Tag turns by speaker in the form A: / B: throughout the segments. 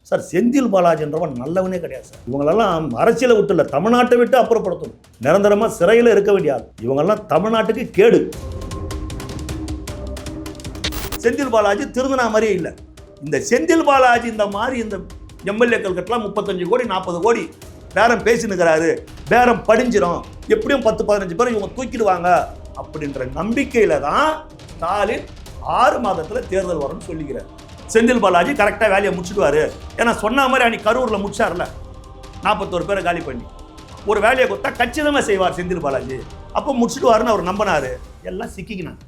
A: Sir Senthil பாலாஜின்றவன் நல்லவனே கிடையாது sir. இவங்களெல்லாம் அரசியலை விட்டு இல்லை, தமிழ்நாட்டை விட்டு அப்புறப்படுத்தணும். நிரந்தரமாக சிறையில் இருக்க வேண்டிய ஆள் இவங்கெல்லாம். தமிழ்நாட்டுக்கு கேடு. செந்தில் பாலாஜி திருந்தினா மாதிரியே இல்லை. இந்த செந்தில் பாலாஜி இந்த மாதிரி இந்த எம்எல்ஏக்கள் கட்டலாம் 35 கோடி 40 கோடி பேரம் பேசினுக்கிறாரு, பேரம் படிஞ்சிடும், எப்படியும் 10-15 பேர் இவங்க தூக்கிடுவாங்க அப்படின்ற நம்பிக்கையில தான் ஸ்டாலின் 6 மாதத்தில் தேர்தல் வரும்னு சொல்லிக்கிறார். செந்தில் பாலாஜி கரெக்டாக வேலையை முடிச்சுடுவாரு. ஏன்னா சொன்ன மாதிரி அன்னைக்கு கரூரில் முடிச்சார்ல, 41 பேரை காலி பண்ணி ஒரு வேலையை கொடுத்தா கச்சிதமாக செய்வார் செந்தில் பாலாஜி. அப்போ முடிச்சுடுவாருன்னு அவர் நம்பினாரு. எல்லாம் சிக்கிக்கினாங்க,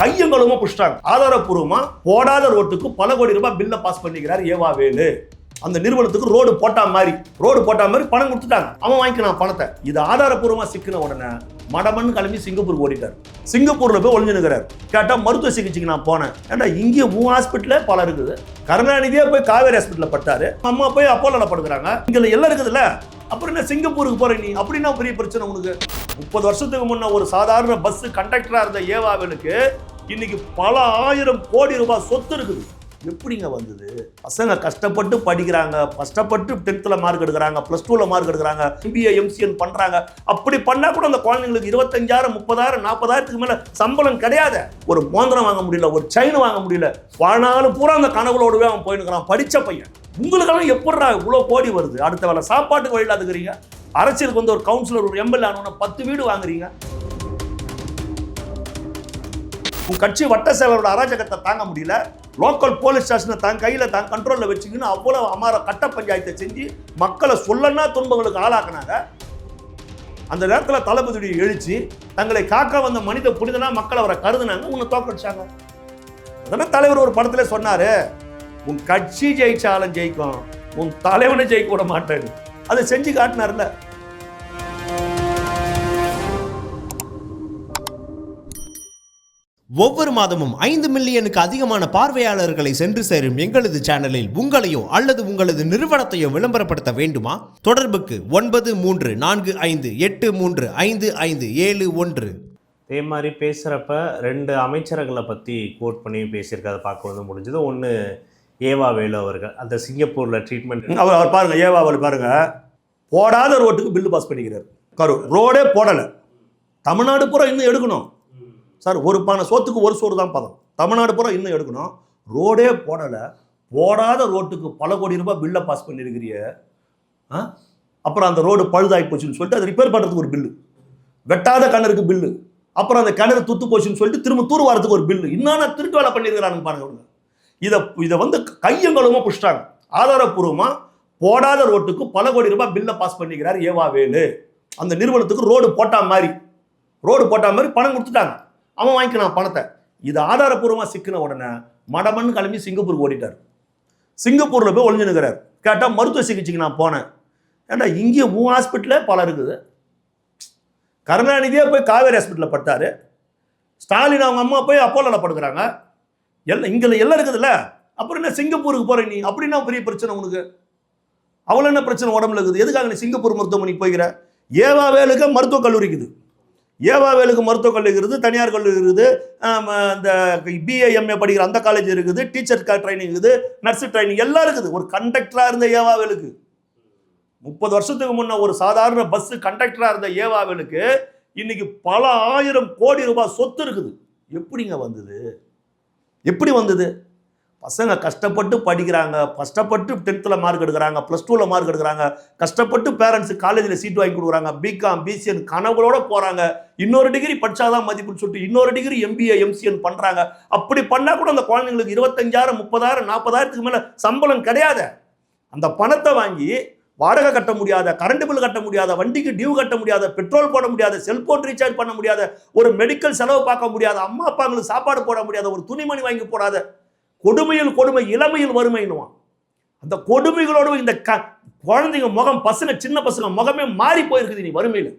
A: கையங்களுமா புஷ்டாங்க. ஆதாரப்பூர்வமா போடாத ரோட்டுக்கு பல கோடி ரூபாய் பில்லை பாஸ் பண்ணிக்கிறார் ஏவா வேலு. அந்த நிறுவனத்துக்கு ரோடு போட்டா மாதிரி பணம் கொடுத்துட்டாங்க. அவன் வாங்கிக்கிறான் பணத்தை. இது ஆதாரப்பூர்வமா சிக்கின உடனே மடமன் கிளம்பி சிங்கப்பூர் ஓடிட்டார். சிங்கப்பூர்ல போய் ஒளிஞ்சுனுக்கிறார். கேட்டா மருத்துவ சிகிச்சைக்கு நான் போனேன். ஏன்டா இங்கே 3 ஹாஸ்பிட்டலே பல இருக்குது. கருணாநிதியே போய் காவேரி ஹாஸ்பிட்டல பட்டாரு, அம்மா போய் அப்போலோல படுக்கிறாங்க. இங்க எல்லாம் இருக்குதுல்ல, அப்புறம் என்ன சிங்கப்பூருக்கு போற நீ? அப்படின்னா பெரிய பிரச்சனை உனக்கு. 30 வருஷத்துக்கு முன்ன ஒரு சாதாரண பஸ் கண்டக்டரா இருந்த ஏவாவனுக்கு இன்னைக்கு பல 1000 கோடி ரூபாய் சொத்து இருக்குது. எப்படிங்க வந்தது? பசங்க கஷ்டப்பட்டு படிக்கிறாங்க, கஷ்டப்பட்டு 10th மார்க் எடுக்கிறாங்க, +2 மார்க் எடுக்கிறாங்க, MBA MCN பண்றாங்க. அப்படி பண்ணா கூட அந்த குழந்தைங்களுக்கு 25,000 30,000 40,000க்கு மேல சம்பளம் கிடையாது. ஒரு மோந்திரம் வாங்க முடியல, ஒரு செயின் வாங்க முடியல. வாழ்நாள் பூரா அந்த கனவுகளோடவே அவன் போயினுக்கிறான், படிச்ச பையன். உங்களுக்கெல்லாம் எப்படா இவ்வளோ கோடி வருது? அடுத்த வேலை சாப்பாட்டுக்கு வழி இல்லாதுக்கிறீங்க. அரசியலுக்கு வந்து ஒரு கவுன்சிலர் ஒரு MLA ஆனவன 10 வீடு வாங்குறீங்க. உன் கட்சி வட்ட செயலரோட அராஜகத்தை தாங்க முடியல. லோக்கல் போலீஸ் ஸ்டேஷனை தான் கையில் தான் கண்ட்ரோலில் வச்சுக்கின்னு அவ்வளோ அமார கட்ட பஞ்சாயத்தை செஞ்சு மக்களை சொல்லனா துன்பங்களுக்கு ஆளாக்குனாங்க. அந்த நேரத்தில் தளபதி எழுச்சி தங்களை காக்க வந்த மனித புனிதனா மக்கள் அவரை கருதுனாங்க, உன்னை தோக்கடிச்சாங்க. அதனால தலைவர் ஒரு படத்துல சொன்னாரு, உன் கட்சி ஜெயிச்சாலும் ஜெயிக்கும், உன் தலைவனை ஜெயிக்க விட மாட்டேன்னு. அதை செஞ்சு காட்டினார்ல.
B: ஒவ்வொரு மாதமும் 5 மில்லியனுக்கு அதிகமான பார்வையாளர்களை சென்று சேரும் எங்களது சேனலில் உங்களையோ அல்லது உங்களது நிறுவனத்தையோ விளம்பரப்படுத்த வேண்டுமா? தொடர்புக்கு 9345835571.
C: இதே மாதிரி பேசுகிறப்ப 2 அமைச்சர்களை பற்றி கோட் பண்ணி பேசியிருக்கிறத பார்க்க வந்து முடிஞ்சது. ஒன்று ஏவா வேலு அவர்கள், அந்த சிங்கப்பூரில் ட்ரீட்மெண்ட்.
A: அவர் பாருங்க, ஏவா வேலு பாருங்க, போடாத ரோட்டுக்கு பில்லு பாஸ் பண்ணிக்கிறார். கரூர் ரோடே போடலை, தமிழ்நாடு பூரா இன்னும் எடுக்கணும் சார். ஒரு பானை சோத்துக்கு ஒரு சோறு தான் பதம். தமிழ்நாடு பூரா இன்னும் எடுக்கணும். ரோடே போடலை, போடாத ரோட்டுக்கு பல கோடி ரூபாய் பில்லை பாஸ் பண்ணியிருக்கிறிய. அப்புறம் அந்த ரோடு பழுதாகி போச்சுன்னு சொல்லிட்டு அதை ரிப்பேர் பண்ணுறதுக்கு ஒரு பில்லு, வெட்டாத கிணறுக்கு பில்லு, அப்புறம் அந்த கிணறு துத்து போச்சுன்னு சொல்லிட்டு திரும்ப தூர் வாரத்துக்கு ஒரு பில்லு. இன்னும் திருட்டு வேலை பண்ணியிருக்கிறாங்க பாருங்க. இதை வந்து கையங்களுமா புஷ்டாங்க. ஆதாரப்பூர்வமா போடாத ரோட்டுக்கு பல கோடி ரூபாய் பில்லை பாஸ் பண்ணிக்கிறார் ஏவா வேலு. அந்த நிறுவனத்துக்கு ரோடு போட்டா மாதிரி பணம் கொடுத்துட்டாங்க. அவன் வாங்கிக்கிறான் பணத்தை. இது ஆதாரப்பூர்வமாக சிக்கின உடனே மடமன் கிளம்பி சிங்கப்பூருக்கு ஓடிட்டார். சிங்கப்பூரில் போய் ஒளிஞ்சுனுக்கிறார். கேட்டால் மருத்துவ சிகிச்சைக்கு நான் போனேன். ஏன்டா இங்கே 3 ஹாஸ்பிட்டலே பல இருக்குது. கருணாநிதியே போய் காவேரி ஹாஸ்பிட்டலில் பட்டாரு, ஸ்டாலின் அவங்க அம்மா போய் அப்போலோல படுக்கிறாங்க. எல்லாம் இங்கே எல்லாம் இருக்குதுல்ல, அப்புறம் என்ன சிங்கப்பூருக்கு போகிற நீ? அப்படின்னா பெரிய பிரச்சனை உனக்கு. அவ்வளோ என்ன பிரச்சனை உடம்புல இருக்குது? எதுக்காக நீ சிங்கப்பூர் மருத்துவமனைக்கு போய்கிற? ஏவா வேலுக்கு மருத்துவக் கல்லூரி இருக்குது. ஏவா வேலுக்கு மருத்துவக் கல்லூரி இருக்குது, தனியார் கல்லூரி இருக்குது, இந்த BA MA படிக்கிற அந்த காலேஜ் இருக்குது, டீச்சர் ட்ரைனிங் இருக்குது, நர்ஸு ட்ரைனிங் எல்லாம் இருக்குது. ஒரு கண்டக்டராக இருந்த ஏவா வேலுக்கு 30 வருஷத்துக்கு முன்ன ஒரு சாதாரண பஸ் கண்டக்டராக இருந்த ஏவா வேலுக்கு இன்னைக்கு பல 1000 கோடி ரூபாய் சொத்து இருக்குது. எப்படிங்க வந்தது? எப்படி வந்தது? பசங்க கஷ்டப்பட்டு படிக்கிறாங்க, கஷ்டப்பட்டு 10th மார்க் எடுக்கிறாங்க, +2 மார்க் எடுக்கிறாங்க, கஷ்டப்பட்டு பேரண்ட்ஸு காலேஜில் சீட் வாங்கி கொடுக்குறாங்க, BCom BCN கனவுகளோட போகிறாங்க. இன்னொரு டிகிரி படித்தாதான் மதிப்புன்னு சொல்லிட்டு இன்னொரு டிகிரி MBA MCN பண்ணுறாங்க. அப்படி பண்ணால் கூட அந்த குழந்தைங்களுக்கு 25,000 30,000 40,000க்கு மேலே சம்பளம் கிடையாது. அந்த பணத்தை வாங்கி வாடகை கட்ட முடியாத, கரண்ட் பில் கட்ட முடியாத, வண்டிக்கு டியூ கட்ட முடியாத, பெட்ரோல் போட முடியாத, செல்போன் ரீசார்ஜ் பண்ண முடியாத, ஒரு மெடிக்கல் செலவு பார்க்க முடியாத, அம்மா அப்பாங்களுக்கு சாப்பாடு போட முடியாத, ஒரு துணிமணி வாங்கி போடாத, கொடுமையில் கொடுமை இளமையில் வறுமைன்னுவான். அந்த கொடுமைகளோடு இந்த குழந்தைங்க முகம், பசங்க சின்ன பசங்க முகமே மாறி போயிருக்குது. நீ வறுமையில்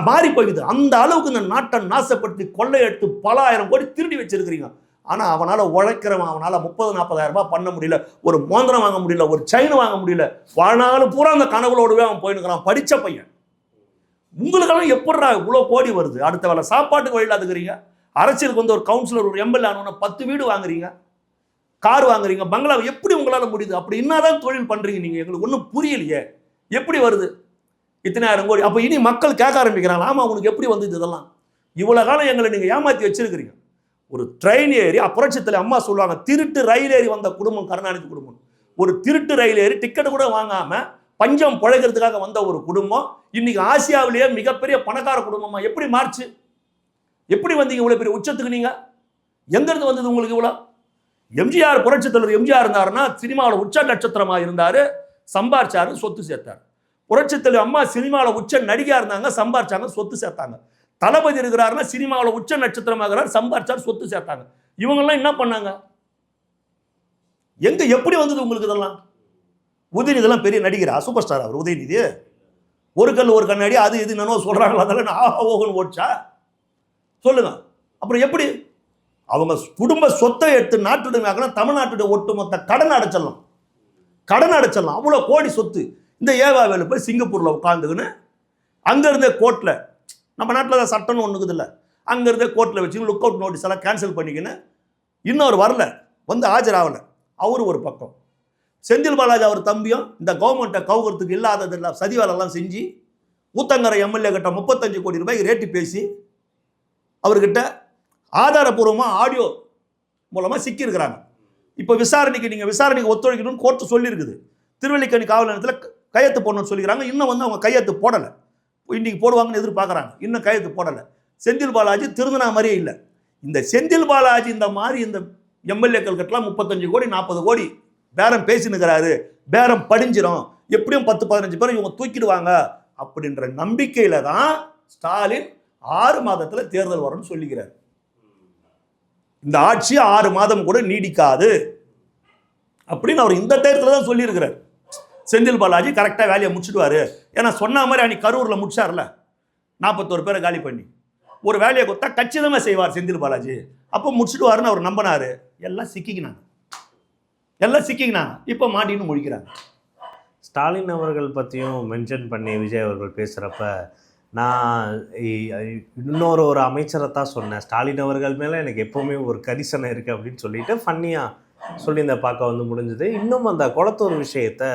A: மாறி போயிருக்குது. அந்த அளவுக்கு இந்த நாட்டை நாசப்படுத்தி கொள்ளையெடுத்து பல 1000 கோடி திருடி வச்சிருக்கிறீங்க. ஆனால் அவனால் உழைக்கிறவன், அவனால் 30-40,000 ரூபாய் பண்ண முடியல, ஒரு மோந்திரம் வாங்க முடியல, ஒரு செயின் வாங்க முடியல. வாழ்நாள் பூரா அந்த கனவுகளோடவே அவன் போயினுக்கிறான், படித்த பையன். உங்களுக்கெல்லாம் எப்படா இவ்வளோ கோடி வருது? அடுத்த வேலை சாப்பாட்டுக்கு வழி இல்லாதுக்கிறீங்க. அரசியலுக்கு வந்து ஒரு கவுன்சிலர் ஒரு எம்எல்ஏ ஆனவன 10 வீடு வாங்குறீங்க, கார் வாங்குறீங்க, பங்களா எப்படி உங்களால் முடியுது? அப்படி என்னதான் தொழில் பண்றீங்க நீங்க? எங்களுக்கு ஒன்றும் புரியலையே, எப்படி வருது இத்தனை ஆயிரம் கோடி? அப்போ இனி மக்கள் கேட்க ஆரம்பிக்கிறாங்க, ஆமா உனக்கு எப்படி வந்தது இதெல்லாம்? இவ்வளோ காலம் எங்களை நீங்க ஏமாற்றி வச்சிருக்கிறீங்க. ஒரு ட்ரெயின் ஏறி புரட்சித்தில் அம்மா சொல்லுவாங்க, திருட்டு ரயில் ஏறி வந்த குடும்பம் கருணாநிதி குடும்பம். ஒரு திருட்டு ரயில் ஏறி டிக்கெட் கூட வாங்காம பஞ்சம் பிழைக்கிறதுக்காக வந்த ஒரு குடும்பம் இன்னைக்கு ஆசியாவிலேயே மிகப்பெரிய பணக்கார குடும்பமா எப்படி மாறுச்சு? எப்படி வந்தீங்க இவ்வளவு பெரிய உச்சத்துக்கு? நீங்க எங்க இருந்து வந்தது உங்களுக்கு இவ்வளோ? எம்ஜிஆர், புரட்சி தலைவர் எம்ஜிஆர் இருந்தாருன்னா சினிமாவில் உச்ச நட்சத்திரமா இருந்தாரு, சம்பாரிச்சாரு, சொத்து சேர்த்தாரு. புரட்சி தலைவர் அம்மா சினிமாவில் உச்ச நடிகா இருந்தாங்க, சம்பாரிச்சாங்க, சொத்து சேர்த்தாங்க. தளபதி இருக்கிறாருன்னா சினிமாவில் உச்ச நட்சத்திரமாகிறார், சம்பாரிச்சார், சொத்து சேர்த்தாங்க. இவங்கெல்லாம் என்ன பண்ணாங்க? எங்க எப்படி வந்தது உங்களுக்கு இதெல்லாம்? உதயநிதி இதெல்லாம் பெரிய நடிகரா, சூப்பர் ஸ்டார் அவர் உதயநிதி? ஒரு கல் ஒரு கண்ணாடி அது இது என்னவோ சொல்றாங்களா, அதெல்லாம் ஆஹா ஓகன்னு ஓடிச்சா சொல்லுங்க. அப்புறம் எப்படி அவங்க குடும்ப சொத்தை எடுத்து நாட்டுடைமையாக்கணும்? தமிழ்நாட்டுடைய ஒட்டுமொத்த கடன் அடைச்சிடலாம், கடன் அடைச்சிடலாம். அவ்வளோ கோடி சொத்து. இந்த ஏவாவேலு போய் சிங்கப்பூரில் உட்காந்துக்குன்னு அங்கேருந்தே கோர்ட்டில், நம்ம நாட்டில் தான் சட்டம்னு ஒன்று இருக்குது இல்லை, அங்கேருந்தே கோர்ட்டில் வச்சு லுக் அவுட் நோட்டீஸ் எல்லாம் கேன்சல் பண்ணிக்கின்னு இன்னொரு வரல, வந்து ஆஜராகலை. அவரு ஒரு பக்கம், செந்தில் பாலாஜி அவர் தம்பியும் இந்த கவர்மெண்ட்டை கவுக்கிறதுக்கு இல்லாததெல்லாம் சதி வேலைலாம் செஞ்சு ஊத்தங்கரை எம்எல்ஏ கிட்ட 35 கோடி ரூபாய் ரேட்டு பேசி அவர்கிட்ட ஆதாரபூர்வமாக ஆடியோ மூலமாக சிக்கியிருக்கிறாங்க. இப்போ விசாரணைக்கு ஒத்துழைக்கணும்னு கோர்ட்டு சொல்லியிருக்குது. திருவல்லிக்கணி காவல் நிலையத்தில் கையெழுத்து போடணும்னு சொல்லிக்கிறாங்க. இன்னும் வந்து அவங்க கையெழுத்து போடலை. இன்னைக்கு போடுவாங்கன்னு எதிர்பார்க்குறாங்க. இன்னும் கையெழுத்து போடலை. செந்தில் பாலாஜி திருந்தினா மாதிரியே இல்லை. இந்த செந்தில் பாலாஜி இந்த மாதிரி இந்த எம்எல்ஏக்கள் கிட்டலாம் 35 கோடி 40 கோடி பேரம் பேசினுக்கிறாரு, பேரம் படிஞ்சிடும், எப்படியும் 10-15 பேர் இவங்க தூக்கிடுவாங்க அப்படின்ற நம்பிக்கையில தான் ஸ்டாலின் 6 மாதத்துல தேர்தல் வரும்னு சொல்லிக்கிறார். இந்த ஆட்சி 6 மாதம் கூட நீடிக்காது அப்படின்னு அவர் இந்த தேர்தலில் தான் சொல்லியிருக்கிறார். செந்தில் பாலாஜி கரெக்டாக வேலையை முடிச்சுடுவாரு. ஏன்னா சொன்ன மாதிரி அன்னைக்கு கரூரில் முடிச்சார்ல, 41 பேரை காலி பண்ணி ஒரு வேலையை கொடுத்தா கச்சிதமாக செய்வார் செந்தில் பாலாஜி. அப்போ முடிச்சுடுவாருன்னு அவர் நம்பினாரு. எல்லாம் சிக்கிக்கினாங்க. இப்போ மாட்டின்னு முழிக்கிறாங்க.
C: ஸ்டாலின் அவர்கள் பற்றியும் மென்ஷன் பண்ணி விஜய் அவர்கள் பேசுகிறப்ப நான் இன்னொரு அமைச்சரை தான் சொன்னேன், ஸ்டாலின் அவர்கள் மேலே எனக்கு எப்போவுமே ஒரு கரிசனை இருக்குது அப்படின்னு சொல்லிட்டு ஃபன்னியாக சொல்லி இந்த பார்க்க வந்து முடிஞ்சது. இன்னும் அந்த குளத்தூர் விஷயத்தை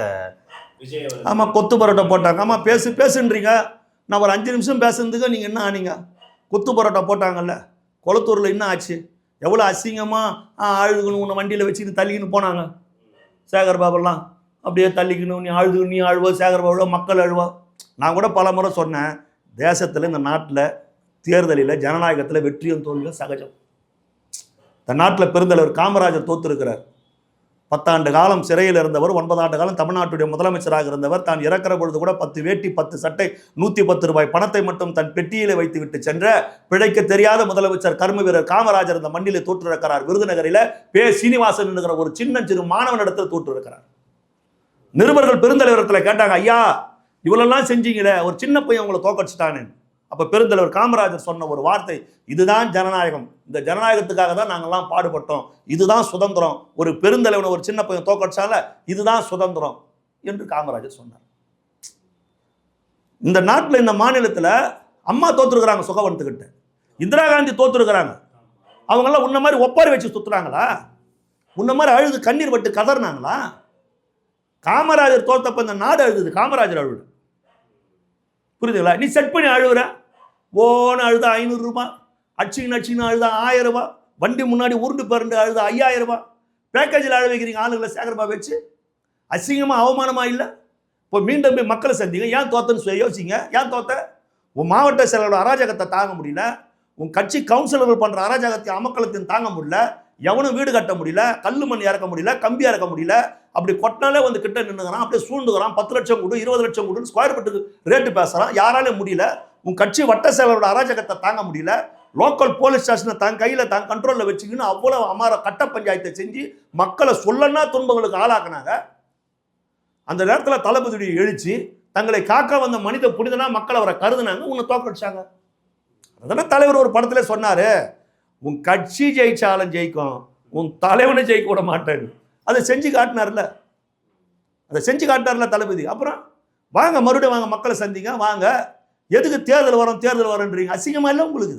C: விஜய் அவர்கள்
A: ஆமாம் கொத்து பரோட்டா போட்டாங்க. ஆமாம் பேசுன்றீங்க. நான் ஒரு 5 நிமிஷம் பேசுனதுக்கு நீங்கள் என்ன ஆனீங்க? கொத்து பரோட்டா போட்டாங்கல்ல, குளத்தூரில் என்ன ஆச்சு? எவ்வளோ அசிங்கமாக அழுதுக்கணும், உன்னை வண்டியில் வச்சுக்கிட்டு தள்ளிக்கின்னு போனாங்க. சேகர் பாபெல்லாம் அப்படியே தள்ளிக்கணும், நீ அழுவ, சேகர் பாபுல மக்கள் அழுவா. நான் கூட பல முறை சொன்னேன், தேசத்தில் இந்த நாட்டில் தேர்தலில் ஜனநாயகத்தில் வெற்றியும் தோல்வியும் சகஜம். இந்த நாட்டில் பெருந்தலைவர் காமராஜர் தோற்றிருக்கிறார். 10 ஆண்டு காலம் சிறையில் இருந்தவர், 9 ஆண்டு காலம் தமிழ்நாட்டுடைய முதலமைச்சராக இருந்தவர். தான் இறக்கிற பொழுது கூட 10 வேட்டி 10 சட்டை 110 ரூபாய் பணத்தை மட்டும் தன் பெட்டியிலே வைத்து விட்டு சென்ற பிழைக்க தெரியாத முதலமைச்சர் கர்ம வீரர் காமராஜர் இந்த மண்ணிலே தோற்றிருக்கிறார். விருதுநகரில் சீனிவாசன் என்கிற ஒரு சிறு மாணவனிடத்தில் தோற்றிருக்கிறார். நிருபர்கள் பெருந்தலைவரத்தில் கேட்டாங்க, ஐயா இவ்வளெல்லாம் செஞ்சீங்களே, ஒரு சின்ன பையன் உங்களை தோக்கடிச்சிட்டானே. அப்போ பெருந்தலைவர் காமராஜர் சொன்ன ஒரு வார்த்தை, இதுதான் ஜனநாயகம், இந்த ஜனநாயகத்துக்காக தான் நாங்கள்லாம் பாடுபட்டோம், இதுதான் சுதந்திரம். ஒரு பெருந்தலைவனை ஒரு சின்ன பையன் தோக்கடிச்சால இதுதான் சுதந்திரம் என்று காமராஜர் சொன்னார். இந்த நாட்டில் இந்த மாநிலத்தில் அம்மா தோற்றுருக்கிறாங்க சுகவந்துக்கிட்ட, இந்திரா காந்தி தோற்றுருக்கிறாங்க. அவங்கெல்லாம் உன்ன மாதிரி ஒப்பாரி வச்சு சுற்றுறாங்களா? உன்ன மாதிரி அழுது கண்ணீர் விட்டு கதறினாங்களா? காமராஜர் தோற்றப்ப இந்த நாடு அழுது, காமராஜர் அழுது. புரியுதுங்களா? நீ செட் பண்ணி அழுகுற, ஓன்னு அழுதா 500 ரூபாய், அச்சின்னு அழுதா 1000 ரூபாய், வண்டி முன்னாடி உருண்டு பரண்டு அழுதா 5000 ரூபாய், பேக்கேஜில் அழ வைக்கிறீங்க ஆளுங்களை சேகரபா வச்சு. அசிங்கமாக அவமானமா இல்லை? இப்போ மீண்டும் போய் மக்களை சந்திங்க. ஏன் தோத்தன்னு யோசிங்க. ஏன் தோத்த? உன் மாவட்ட செயலரோட அராஜகத்தை தாங்க முடியல, உன் கட்சி கவுன்சிலர்கள் பண்ணுற அராஜகத்தை அமக்களத்தையும் தாங்க முடியல, எவனும் வீடு கட்ட முடியல, கல் மண் இறக்க முடியல, கம்பி இறக்க முடியல. அப்படி கொட்டினாலே வந்து கிட்ட நின்றுக்கிறான், அப்படியே சூழ்ந்துக்கிறான். 10 லட்சம் கொடு, 20 லட்சம் கொடுன்னு ஸ்கொயர் ஃபீட்டுக்கு ரேட்டு பேசுகிறான். யாராலே முடியல. உன் கட்சி வட்ட செயலரோட அராஜகத்தை தாங்க முடியல, லோக்கல் போலீஸ் ஸ்டேஷனை தான் கையில் தான் கண்ட்ரோலில் வச்சுக்கின்னு அவ்வளோ அமார கட்ட பஞ்சாயத்தை செஞ்சு மக்களை சொல்லனா துன்பங்களுக்கு ஆளாக்குனாங்க. அந்த நேரத்தில் தளபதி எழுச்சி தங்களை காக்க வந்த மனித புனிதனா மக்கள் அவரை கருதுனாங்க, உன்னை தோக்கடிச்சாங்க. அதனால தலைவர் ஒரு படத்துல சொன்னாரு, உன் கட்சி ஜெயிச்சாலும் ஜெயிக்கும், உன் தலைவனை ஜெயிக்க விட மாட்டேன்னு. அதை செஞ்சு காட்டினார்ல, தளபதி. அப்புறம் வாங்க மறுபடியும் வாங்க மக்களை சந்திங்க வாங்க. எதுக்கு தேர்தல் வரன்றீங்க? அசிங்கமா இல்லை உங்களுக்கு?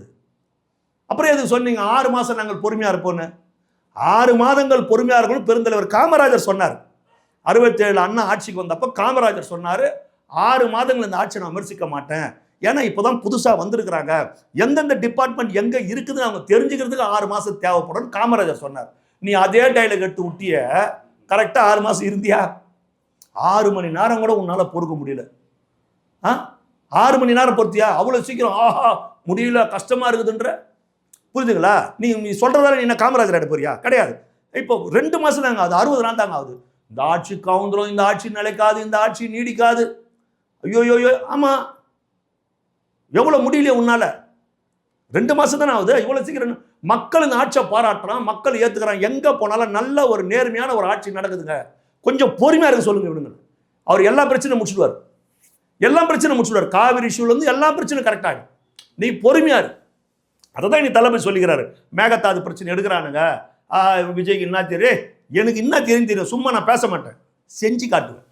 A: அப்புறம் எதுக்கு சொன்னீங்க 6 மாதம் நாங்கள் பொறுமையாக இருப்போன்னு? 6 மாதங்கள் பொறுமையாக இருக்கணும் பெருந்தலைவர் காமராஜர் சொன்னார். 67 அண்ணா ஆட்சிக்கு வந்தப்போ காமராஜர் சொன்னார், 6 மாதங்கள் இந்த ஆட்சியை நான் விமர்சிக்க மாட்டேன். ஏன்னா இப்போதான் புதுசாக வந்திருக்கிறாங்க, எந்தெந்த டிபார்ட்மெண்ட் எங்கே இருக்குதுன்னு அவங்க தெரிஞ்சுக்கிறதுக்கு 6 மாதம் தேவைப்படும் காமராஜர் சொன்னார். நீ அதே டைலாக் எடுத்து விட்டிய, கரெக்டாக 6 மாதம் இருந்தியா? 6 மணி நேரம் கூட உன்னால் பொறுக்க முடியல. 6 மணி நேரம் பொறுத்தியா? அவ்வளோ சீக்கிரம் ஆஹா முடியல கஷ்டமாக இருக்குதுன்ற புரிஞ்சுங்களா? நீ சொல்கிறதால நீ என்ன காமராஜர் ஆகிட போறியா? கிடையாது. இப்போ 2 மாதம் தாங்க ஆகுது, 60 நாள் தாங்க ஆகுது. இந்த ஆட்சி கவுந்துரும், இந்த ஆட்சி நிலைக்காது, இந்த ஆட்சி நீடிக்காது. ஐயோயோயோ, ஆமாம், எவ்வளோ முடியலையே உன்னால? 2 மாதம் தானே ஆகுது, இவ்வளோ சீக்கிரம். மக்கள் இந்த ஆட்சியை பாராட்டுறான், மக்கள் ஏற்றுக்கிறான், எங்கே போனாலும் நல்ல ஒரு நேர்மையான ஒரு ஆட்சி நடக்குதுங்க. கொஞ்சம் பொறுமையாக இருக்க சொல்லுங்க இவனுங்க. அவர் எல்லா பிரச்சனையும் முடிச்சுடுவார், எல்லா பிரச்சனையும் முடிச்சுடுவார். காவிரி இஷ்யூலேருந்து எல்லா பிரச்சனையும் கரெக்டாகும். நீ பொறுமையா இரு. அதை தான் நீ தலைமை சொல்லிக்கிறாரு. மேகதாது பிரச்சனை எடுக்கிறானுங்க, விஜய்க்கு என்ன தெரியும், எனக்கு என்ன தெரியும், சும்மா நான் பேச மாட்டேன், செஞ்சு காட்டுவேன்.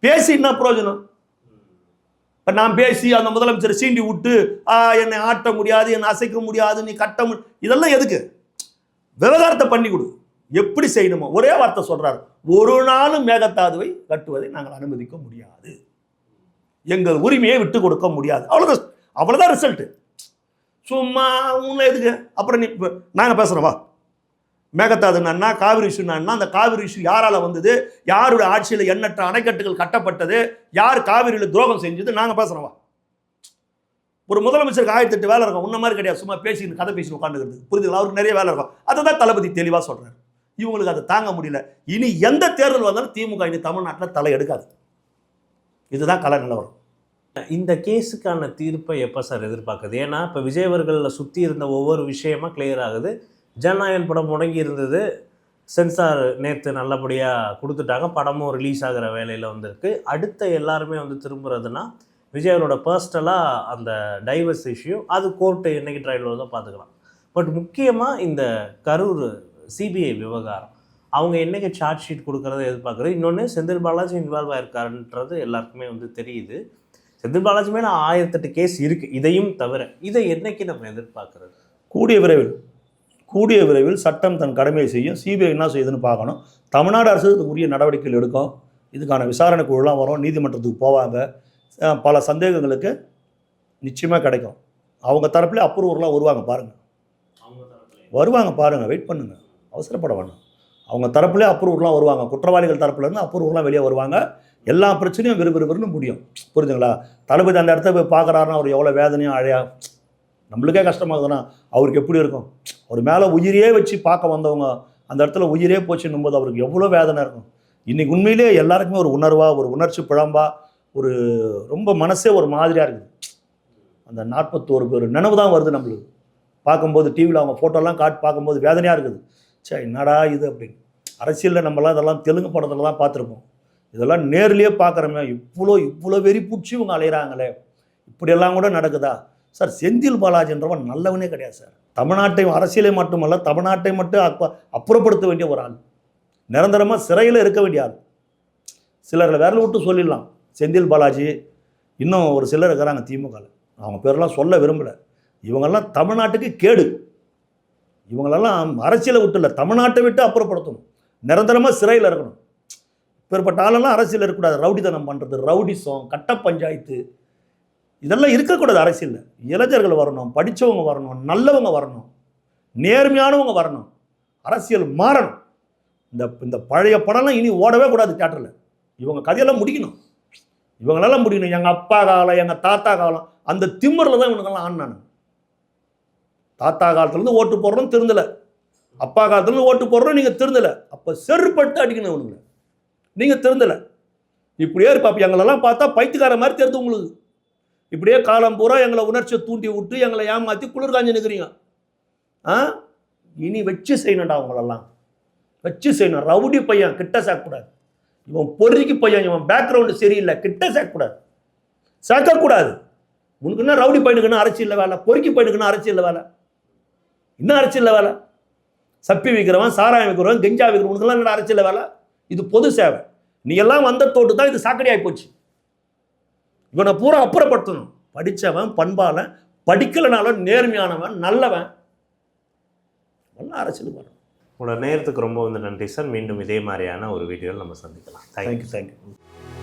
A: பேசி என்ன பிரயோஜனம்? இப்போ நான் பேசி அந்த முதலமைச்சரை சீண்டி விட்டு என்னை ஆட்ட முடியாது, என்னை அசைக்க முடியாது, நீ கட்ட இதெல்லாம் எதுக்கு? விவகாரத்தை பண்ணி கொடு. எப்படி செய்யணுமோ ஒரே வார்த்தை சொல்றாரு, ஒரு நாளும் மேகதாதுவை கட்டுவதை நாங்கள் அனுமதிக்க முடியாது, எங்கள் உரிமையை விட்டு கொடுக்க முடியாது. அவ்வளோதான் ரிசல்ட். சும்மா உன்னை எதுக்கு? அப்புறம் நீ நாங்கள் பேசுகிறோம் வா. மேகதாது என்ன, காவிரி இஷ்யூ என்ன, அந்த காவிரி இஷ்யூ யாரால வந்தது, யாருடைய ஆட்சியில் எண்ணற்ற அணைக்கட்டுகள் கட்டப்பட்டது, யார் காவிரியில் துரோகம் செஞ்சது, நாங்கள் பேசுகிறோம் வா. ஒரு முதலமைச்சருக்கு 1008 வேலை இருக்கும், உன்ன மாதிரி கிடையாது சும்மா பேசின்னு கதை பேசி உட்காந்துக்கிறது. புரியுதுங்களா? அவருக்கு நிறைய வேலை இருக்கும். அதை தான் தளபதி தெளிவாக சொல்கிறார். இவங்களுக்கு அதை தாங்க முடியல. இனி எந்த தேர்தல் வந்தாலும் திமுக இனி தமிழ்நாட்டில் தலை எடுக்காது. இதுதான் கல நிலவரம்.
C: இந்த கேஸுக்கான தீர்ப்பை எப்போ சார் எதிர்பார்க்குது? ஏன்னா இப்போ விஜய் அவர்களை சுற்றி இருந்த ஒவ்வொரு விஷயமா கிளியர் ஆகுது. ஜனநாயகன் படம் முடங்கி இருந்தது, சென்சார் நேற்று நல்லபடியாக கொடுத்துட்டாங்க, படமும் ரிலீஸ் ஆகிற வேலையில் வந்திருக்கு. அடுத்த எல்லாருமே திரும்புறதுன்னா விஜய் அவரோட பர்சனலாக அந்த டைவர்ஸ் இஷ்யூ, அது கோர்ட்டு என்னைக்கு ட்ரையல் வருதோ பார்த்துக்கலாம். பட் முக்கியமாக இந்த கரூர் சிபிஐ விவகாரம், அவங்க என்னைக்கு சார்ஜ் ஷீட் கொடுக்குறத எதிர்பார்க்குறது. இன்னொன்று, செந்தில் பாலாஜி இன்வால்வ் ஆயிருக்காருன்றது எல்லாருக்குமே தெரியுது. செந்தில் பாலாஜி மேலே 1008 கேஸ் இருக்குது. இதையும் தவிர இதை என்னைக்கு நம்ம எதிர்பார்க்குறது?
A: கூடிய விரைவில் சட்டம் தன் கடமையை செய்யும். சிபிஐ என்ன செய்யுதுன்னு பார்க்கணும். தமிழ்நாடு அரசு உரிய நடவடிக்கைகள் எடுக்கும். இதுக்கான விசாரணை குழுலாம் வரும், நீதிமன்றத்துக்கு போவாங்க. பல சந்தேகங்களுக்கு நிச்சயமாக கிடைக்கும். அவங்க தரப்புலேயே அப்ரூவர்லாம் வருவாங்க பாருங்கள், வருவாங்க பாருங்கள், வெயிட் பண்ணுங்கள், அவசரப்பட வேண்டாம். அவங்க தரப்புலேயே அப்ரூவர்லாம் வருவாங்க, குற்றவாளிகள் தரப்புலேருந்து அப்ரூவர்லாம் வெளியே வருவாங்க. எல்லா பிரச்சனையும் விறுவிறுன்னு முடியும். புரிஞ்சுங்களா? தளபதி அந்த இடத்த போய் பார்க்குறாருன்னா அவர் எவ்வளோ வேதனையும் அழையா, நம்மளுக்கே கஷ்டமாகுதுன்னா அவருக்கு எப்படி இருக்கும்? அவர் மேலே உயிரே வச்சு பார்க்க வந்தவங்க அந்த இடத்துல உயிரே போச்சுன்னும் போது அவருக்கு எவ்வளோ வேதனை இருக்கும். இன்றைக்கி உண்மையிலே எல்லாருக்குமே ஒரு உணர்வாக, ஒரு உணர்ச்சி பிழம்பா, ஒரு ரொம்ப மனசே ஒரு மாதிரியாக இருக்குது. அந்த 41 பேர் நினைவு தான் வருது நம்மளுக்கு பார்க்கும்போது. டிவியில் அவங்க ஃபோட்டோலாம் காட்டி பார்க்கும்போது வேதனையாக இருக்குது. சே என்னடா இது அப்படின்னு. அரசியலில் நம்மளாம் இதெல்லாம் தெலுங்கு படத்தில் தான் பார்த்துருப்போம். இதெல்லாம் நேர்லேயே பார்க்குறோமே, இவ்வளோ வெறி பிடிச்சி இவங்க அலையிறாங்களே, இப்படியெல்லாம் கூட நடக்குதா சார்? செந்தில் பாலாஜின்றவன் நல்லவனே கிடையாது சார். தமிழ்நாட்டை அரசியலை மட்டுமல்ல, தமிழ்நாட்டை மட்டும் அப்புறப்படுத்த வேண்டிய ஒரு ஆள், நிரந்தரமாக சிறையில் இருக்க வேண்டிய ஆள். சிலர்களை விரல் விட்டு சொல்லிடலாம். செந்தில் பாலாஜி, இன்னும் ஒரு சிலர் இருக்கிறாங்க திமுகவில், அவங்க பேரெல்லாம் சொல்ல விரும்பலை. இவங்கெல்லாம் தமிழ்நாட்டுக்கு கேடு. இவங்களெல்லாம் அரசியலை விட்டு இல்லை, தமிழ்நாட்டை விட்டு அப்புறப்படுத்தணும், நிரந்தரமாக சிறையில் இருக்கணும். இப்பேற்பட்ட ஆளெல்லாம் அரசியல் இருக்கக்கூடாது. ரவுடித்தனம் பண்ணுறது, ரவுடிசம், கட்ட பஞ்சாயத்து, இதெல்லாம் இருக்கக்கூடாது அரசியலில். இளைஞர்கள் வரணும், படித்தவங்க வரணும், நல்லவங்க வரணும், நேர்மையானவங்க வரணும், அரசியல் மாறணும். இந்த பழைய படம்லாம் இனி ஓடவே கூடாது தியேட்டரில். இவங்க கதையெல்லாம் முடிக்கணும், இவங்களெல்லாம் முடிக்கணும். எங்கள் அப்பா காலம், எங்கள் தாத்தா காலம், அந்த திமிரில் தான் இவனுங்கெல்லாம் ஆனானு. தாத்தா காலத்துலேருந்து ஓட்டு போடுறோம் திருந்தலை, அப்பா காலத்துலேருந்து ஓட்டு போடுறோம் நீங்கள் திருந்தலை. அப்போ செருப்பட்டு அடிக்கணும் இவனுங்களை, நீங்கள் திருந்தலை. இப்படியே இருப்பாப்ப எங்களெல்லாம் பார்த்தா பைத்தியக்கார மாதிரி தெரியுது உங்களுக்கு. இப்படியே காலம் பூரா எங்களை உணர்ச்சியை தூண்டி விட்டு எங்களை ஏமாற்றி குளிர் காஞ்சி நிற்கிறீங்க. இனி வச்சு செய்யணும்டா, அவங்களெல்லாம் வச்சு செய்யணும். ரவுடி பையன் கிட்ட சேர்க்கக்கூடாது, இவன் பொறுக்கி பையன், இவன் பேக்ரவுண்டு சரியில்லை, கிட்ட சேர்க்கக்கூடாது, சேர்க்கக்கூடாது. உனக்கு என்ன ரவுடி பையனுக்குன்னு அரசியல் வேலை, பொறுக்கி பையனுக்குன்னு அரசியல் வேலை, இன்னும் அரசியல் வேலை. சப்பி விற்கிறவன், சாராயம் விற்கிறவன், கெஞ்சா விற்கிறவனுக்குலாம் என்ன அரசியல் வேலை? இது பொது சேவை. நீ எல்லாம் வந்த தோட்டு தான் இது சாக்கடி ஆகி போச்சு. இவனை பூரா அப்புறப்படுத்தணும். படித்தவன், பண்பாளன், படிக்கலைனாலும் நேர்மையானவன், நல்லவன், நல்ல அரசியலுக்கு வரணும்.
C: உங்களோட நேரத்துக்கு ரொம்ப நன்றி சார். மீண்டும் இதே மாதிரியான ஒரு வீடியோவில் நம்ம சந்திக்கலாம்.
A: தேங்க்யூ.